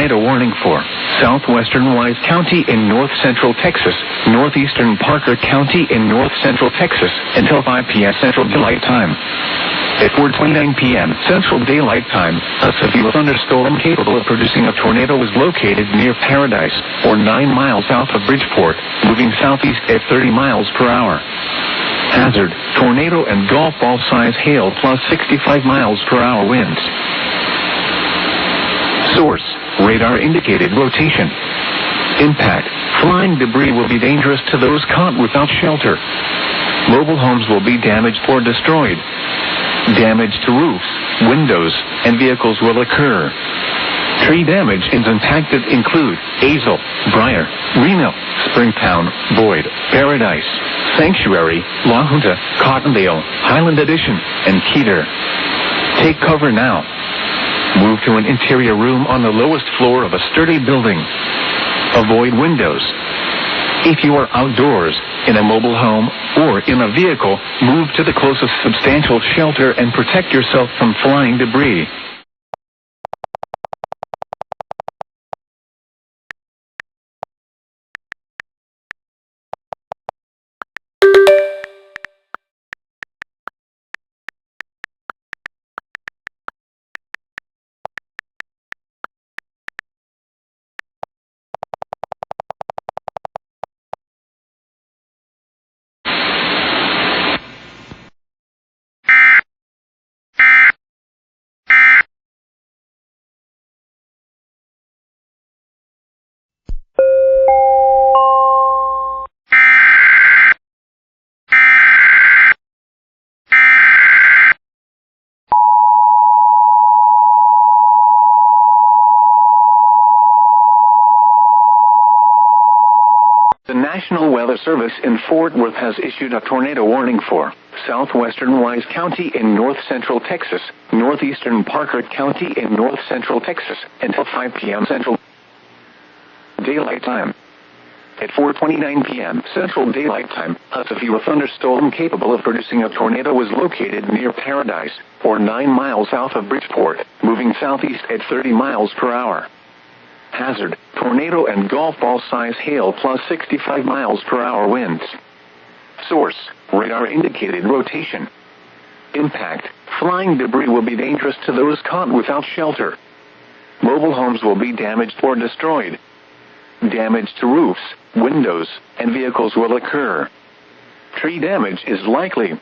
tornado warning for southwestern Wise County in north-central Texas, northeastern Parker County in north-central Texas, until 5 p.m. Central Daylight Time. At 4:29 p.m. Central Daylight Time, a severe thunderstorm capable of producing a tornado was located near Paradise, or 9 miles south of Bridgeport, moving southeast at 30 miles per hour. Hazard, tornado and golf ball size hail plus 65 miles per hour winds. Source, radar indicated rotation. Impact, flying debris will be dangerous to those caught without shelter. Mobile homes will be damaged or destroyed. Damage to roofs, windows, and vehicles will occur. Tree damage and impacted include Azle, Briar, Reno, Springtown, Boyd, Paradise, Sanctuary, La Junta, Cottondale, Highland Addition, and Keeter. Take cover now. Move to an interior room on the lowest floor of a sturdy building. Avoid windows. If you are outdoors, in a mobile home, or in a vehicle, move to the closest substantial shelter and protect yourself from flying debris. The National Weather Service in Fort Worth has issued a tornado warning for southwestern Wise County in north-central Texas, northeastern Parker County in north-central Texas, until 5 p.m. Central Daylight Time. At 4:29 p.m. Central Daylight Time, a severe thunderstorm capable of producing a tornado was located near Paradise, or 9 miles south of Bridgeport, moving southeast at 30 miles per hour. Hazard, tornado and golf ball size hail plus 65 miles per hour winds. Source, radar indicated rotation. Impact, flying debris will be dangerous to those caught without shelter. Mobile homes will be damaged or destroyed. Damage to roofs, windows, and vehicles will occur. Tree damage is likely.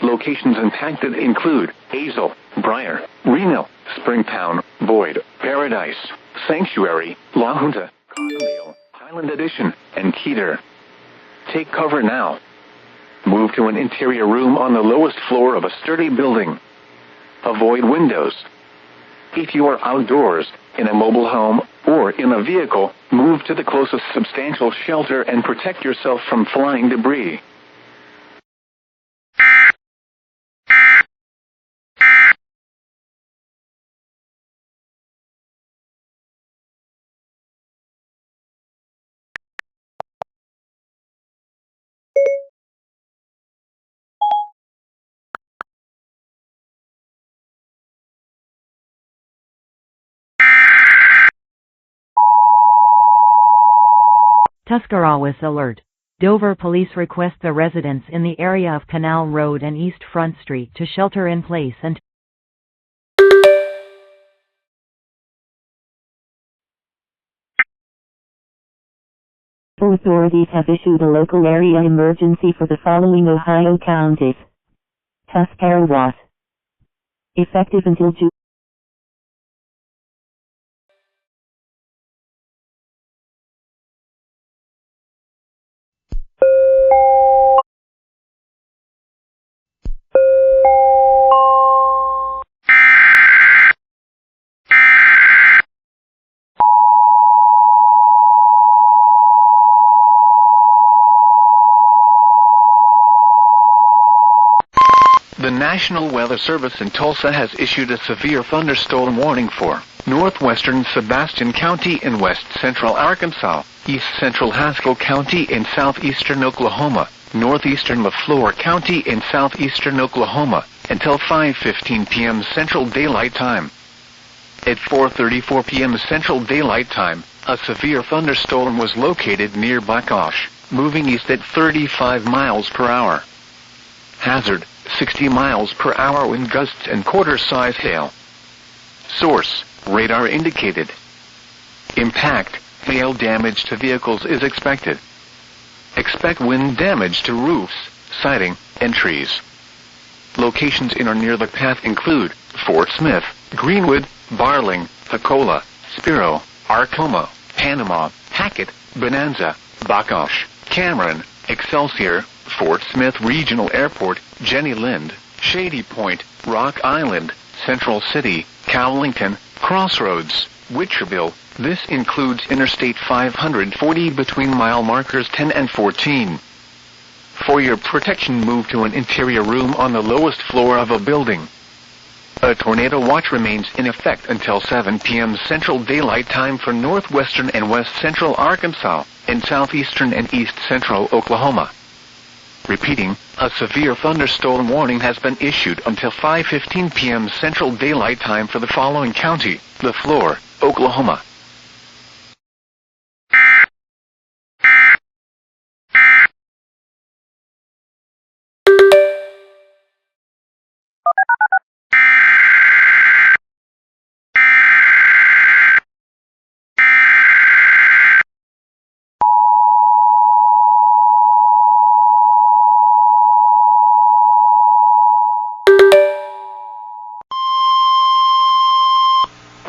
Locations impacted include Azle, Briar, Reno, Springtown, Boyd, Paradise, Sanctuary, La Junta, Cottondale, Highland Addition, and Keeter. Take cover now. Move to an interior room on the lowest floor of a sturdy building. Avoid windows. If you are outdoors, in a mobile home, or in a vehicle, move to the closest substantial shelter and protect yourself from flying debris. Tuscarawas alert. Dover police request the residents in the area of Canal Road and East Front Street to shelter in place and authorities have issued a local area emergency for the following Ohio counties. Tuscarawas. Effective until June. The National Weather Service in Tulsa has issued a severe thunderstorm warning for northwestern Sebastian County in west-central Arkansas, east-central Haskell County in southeastern Oklahoma, northeastern LaFleur County in southeastern Oklahoma, until 5:15 p.m. Central Daylight Time. At 4:34 p.m. Central Daylight Time, a severe thunderstorm was located near Bakash, moving east at 35 miles per hour. Hazard, 60 miles per hour wind gusts and quarter-size hail. Source, radar indicated. Impact, hail damage to vehicles is expected. Expect wind damage to roofs, siding, and trees. Locations in or near the path include Fort Smith, Greenwood, Barling, Hacola, Spiro, Arcoma, Panama, Hackett, Bonanza, Bakash, Cameron, Excelsior, Fort Smith Regional Airport, Jenny Lind, Shady Point, Rock Island, Central City, Cowlington, Crossroads, Witcherville. This includes Interstate 540 between mile markers 10 and 14. For your protection, move to an interior room on the lowest floor of a building. A tornado watch remains in effect until 7 p.m. Central Daylight Time for northwestern and west central Arkansas, and southeastern and east central Oklahoma. Repeating, a severe thunderstorm warning has been issued until 5:15 p.m. Central Daylight Time for the following county: LaFleur, Oklahoma.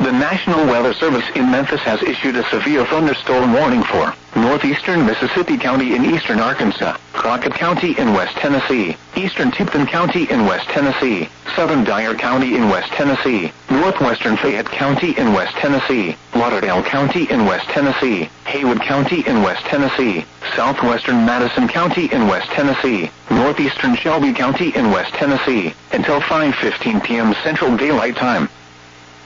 The National Weather Service in Memphis has issued a severe thunderstorm warning for northeastern Mississippi County in eastern Arkansas, Crockett County in West Tennessee, eastern Tipton County in West Tennessee, southern Dyer County in West Tennessee, northwestern Fayette County in West Tennessee, Lauderdale County in West Tennessee, Haywood County in West Tennessee, southwestern Madison County in West Tennessee, northeastern Shelby County in West Tennessee, until 5:15 p.m. Central Daylight Time.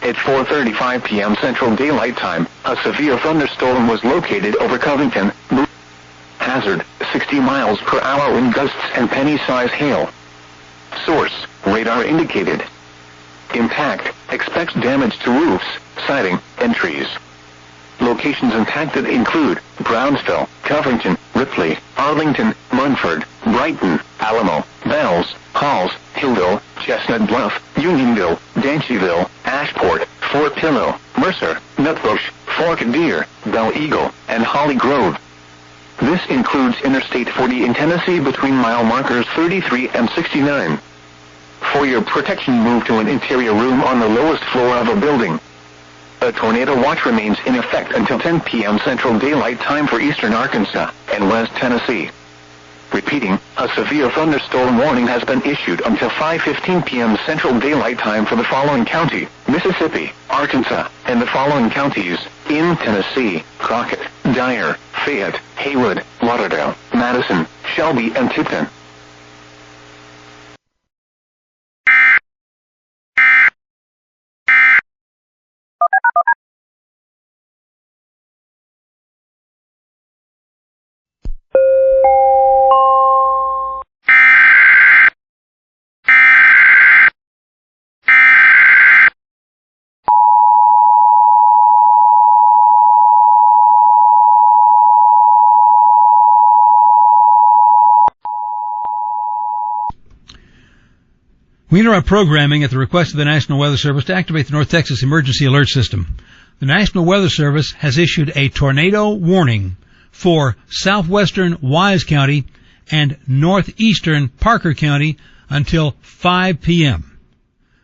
At 4:35 p.m. Central Daylight Time, a severe thunderstorm was located over Covington. Hazard, 60 miles per hour wind gusts and penny-size hail. Source, radar indicated. Impact, expects damage to roofs, siding, and trees. Locations impacted include Brownsville, Covington, Ripley, Arlington, Munford, Brighton, Alamo, Bells, Halls, Hillville, Chestnut Bluff, Unionville, Daintyville, Ashport, Fort Pillow, Mercer, Nutbush, Fork Deer, Belle Eagle, and Holly Grove. This includes Interstate 40 in Tennessee between mile markers 33 and 69. For your protection, move to an interior room on the lowest floor of a building. A tornado watch remains in effect until 10 p.m. Central Daylight Time for eastern Arkansas and West Tennessee. Repeating, a severe thunderstorm warning has been issued until 5:15 p.m. Central Daylight Time for the following county: Mississippi, Arkansas, and the following counties in Tennessee: Crockett, Dyer, Fayette, Haywood, Lauderdale, Madison, Shelby, and Tipton. We interrupt programming at the request of the National Weather Service to activate the North Texas Emergency Alert System. The National Weather Service has issued a tornado warning for southwestern Wise County and northeastern Parker County until 5 p.m.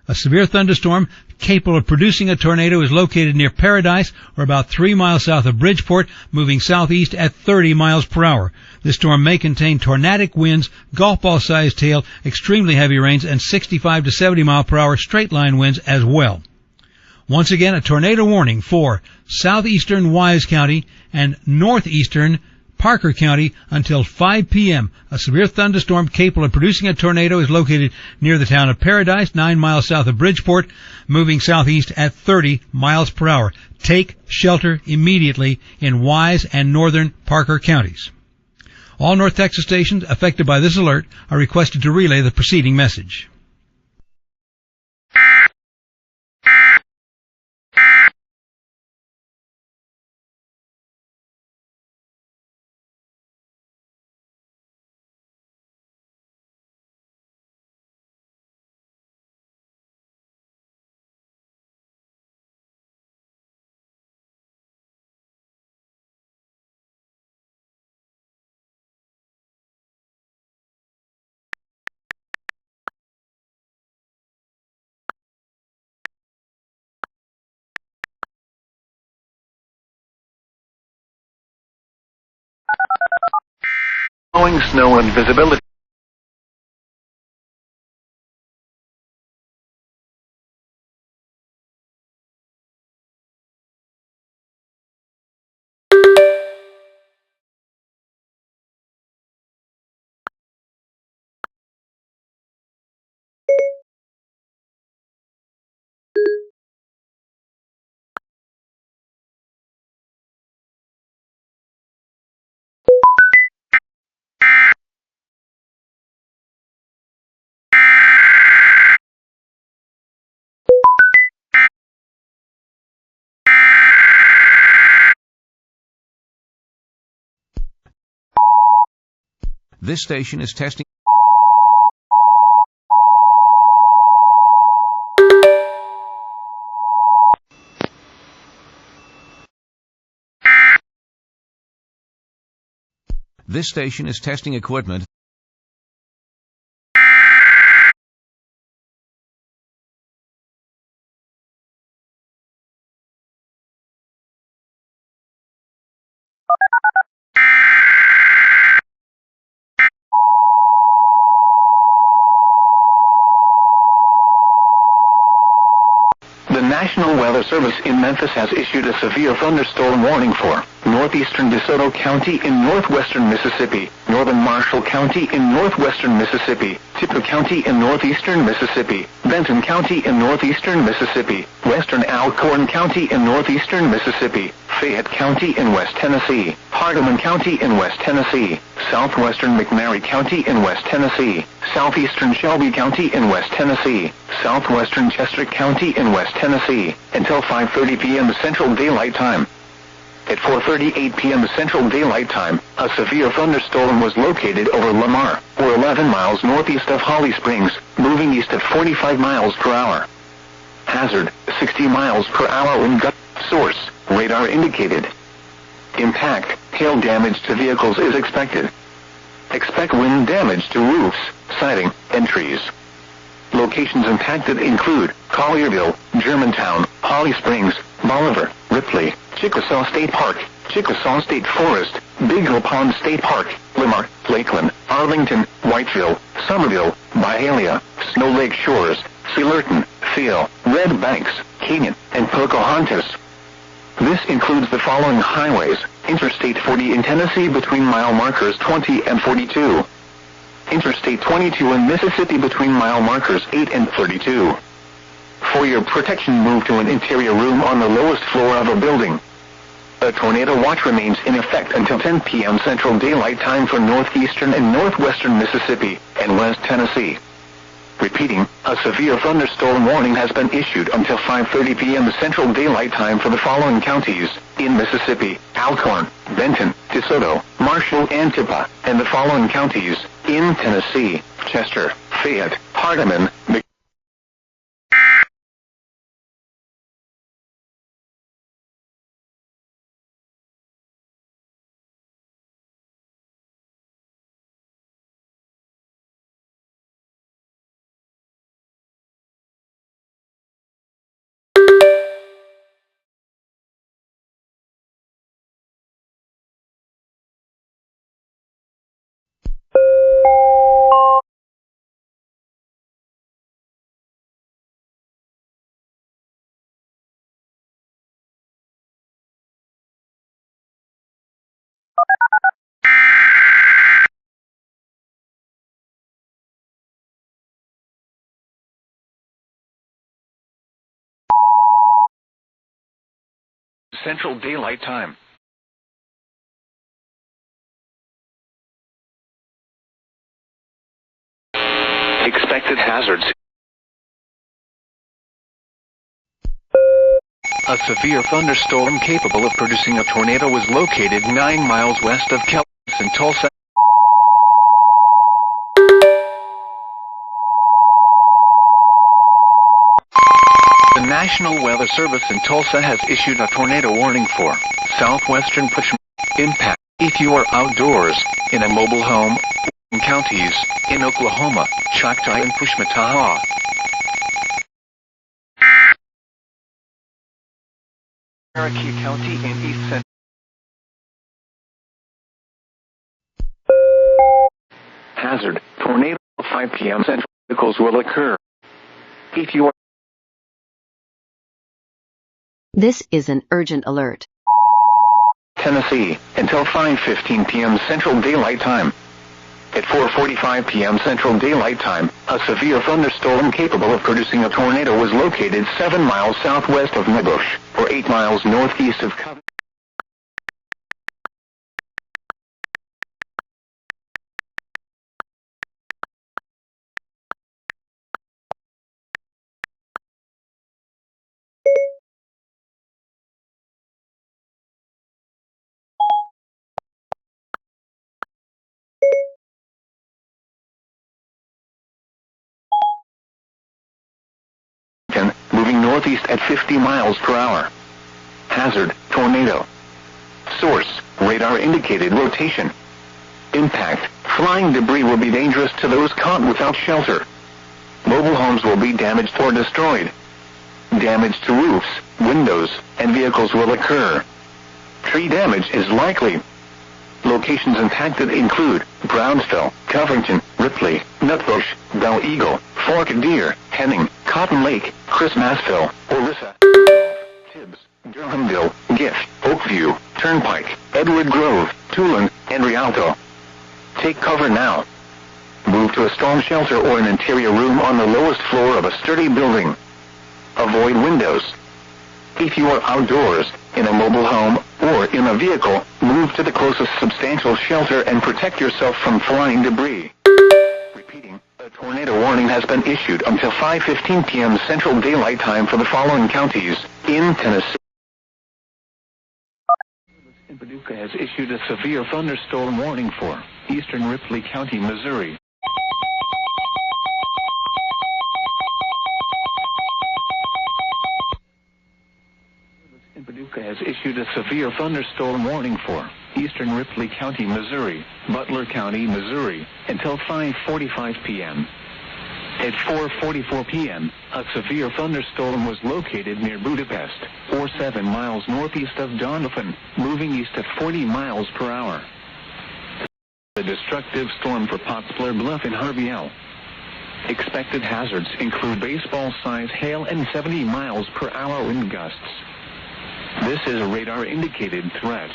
A severe thunderstorm capable of producing a tornado is located near Paradise, or about 3 miles south of Bridgeport, moving southeast at 30 miles per hour. This storm may contain tornadic winds, golf ball-sized hail, extremely heavy rains, and 65 to 70 mile per hour straight-line winds as well. Once again, a tornado warning for southeastern Wise County and northeastern Parker County until 5 p.m. A severe thunderstorm capable of producing a tornado is located near the town of Paradise, 9 miles south of Bridgeport, moving southeast at 30 miles per hour. Take shelter immediately in Wise and northern Parker counties. All North Texas stations affected by this alert are requested to relay the preceding message. showing snow and visibility. This station is testing. This station is testing equipment. The National Weather Service in Memphis has issued a severe thunderstorm warning for northeastern DeSoto County in northwestern Mississippi, northern Marshall County in northwestern Mississippi, Tippah County in northeastern Mississippi, Benton County in northeastern Mississippi, western Alcorn County in northeastern Mississippi, Fayette County in West Tennessee, Hardeman County in West Tennessee, southwestern McNairy County in West Tennessee, southeastern Shelby County in West Tennessee, southwestern Chester County in West Tennessee, until 5:30 p.m. Central Daylight Time. At 4:38 p.m. Central Daylight Time, a severe thunderstorm was located over Lamar, or 11 miles northeast of Holly Springs, moving east at 45 miles per hour. Hazard, 60 miles per hour wind gust. Source, radar indicated. Impact, hail damage to vehicles is expected. Expect wind damage to roofs, siding, and trees. Locations impacted include Collierville, Germantown, Holly Springs, Bolivar, Ripley, Chickasaw State Park, Chickasaw State Forest, Big Hill Pond State Park, Lamar, Lakeland, Arlington, Whiteville, Somerville, Byhalia, Snow Lake Shores, Sealerton, Thiel, Red Banks, Canyon, and Pocahontas. This includes the following highways: Interstate 40 in Tennessee between mile markers 20 and 42. Interstate 22 in Mississippi between mile markers 8 and 32. For your protection, move to an interior room on the lowest floor of a building. A tornado watch remains in effect until 10 p.m. Central Daylight Time for northeastern and northwestern Mississippi and West Tennessee. Repeating, a severe thunderstorm warning has been issued until 5:30 p.m. Central Daylight Time for the following counties in Mississippi: Alcorn, Benton, DeSoto, Marshall, and Tippah, and the following counties in Tennessee: Chester, Fayette, Hardeman, Central Daylight Time. Expected hazards. A severe thunderstorm capable of producing a tornado was located 9 miles west of Kellis in Tulsa. The National Weather Service in Tulsa has issued a tornado warning for southwestern Pushma impact. If you are outdoors, in a mobile home, in counties, in Oklahoma, Choctaw and Pushmataha. Cherokee County in East Central. 4:45 p.m. Central vehicles will occur. If you are This is an urgent alert. Tennessee, until 5:15 p.m. Central Daylight Time. At 4:45 p.m. Central Daylight Time, a severe thunderstorm capable of producing a tornado was located 7 miles southwest of Nabush, or 8 miles northeast of Covington. Moving northeast at 50 miles per hour. Hazard, tornado. Source, radar indicated rotation. Impact, flying debris will be dangerous to those caught without shelter. Mobile homes will be damaged or destroyed. Damage to roofs, windows, and vehicles will occur. Tree damage is likely. Locations impacted include Brownsville, Covington, Ripley, Nutbush, Belle Eagle, Fork Deer, Henning, Cotton Lake, Christmasville, Orissa, Tibbs, Durhamville, Gift, Oakview, Turnpike, Edward Grove, Tulane, and Rialto. Take cover now. Move to a storm shelter or an interior room on the lowest floor of a sturdy building. Avoid windows. If you are outdoors, in a mobile home, or in a vehicle, move to the closest substantial shelter and protect yourself from flying debris. Repeating, a tornado warning has been issued until 5:15 p.m. Central Daylight Time for the following counties in Tennessee. In Paducah has issued a severe thunderstorm warning for eastern Ripley County, Missouri. In Paducah has issued a severe thunderstorm warning for eastern Ripley County, Missouri, Butler County, Missouri, until 5:45 p.m. At 4:44 p.m., a severe thunderstorm was located near Budapest, or 7 miles northeast of Doniphan, moving east at 40 miles per hour. A destructive storm for Poplar Bluff and Harvey L. Expected hazards include baseball-sized hail and 70 miles per hour wind gusts. This is a radar-indicated threat.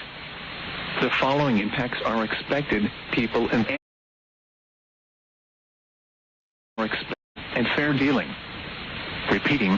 The following impacts are expected: people and fair dealing. Repeating,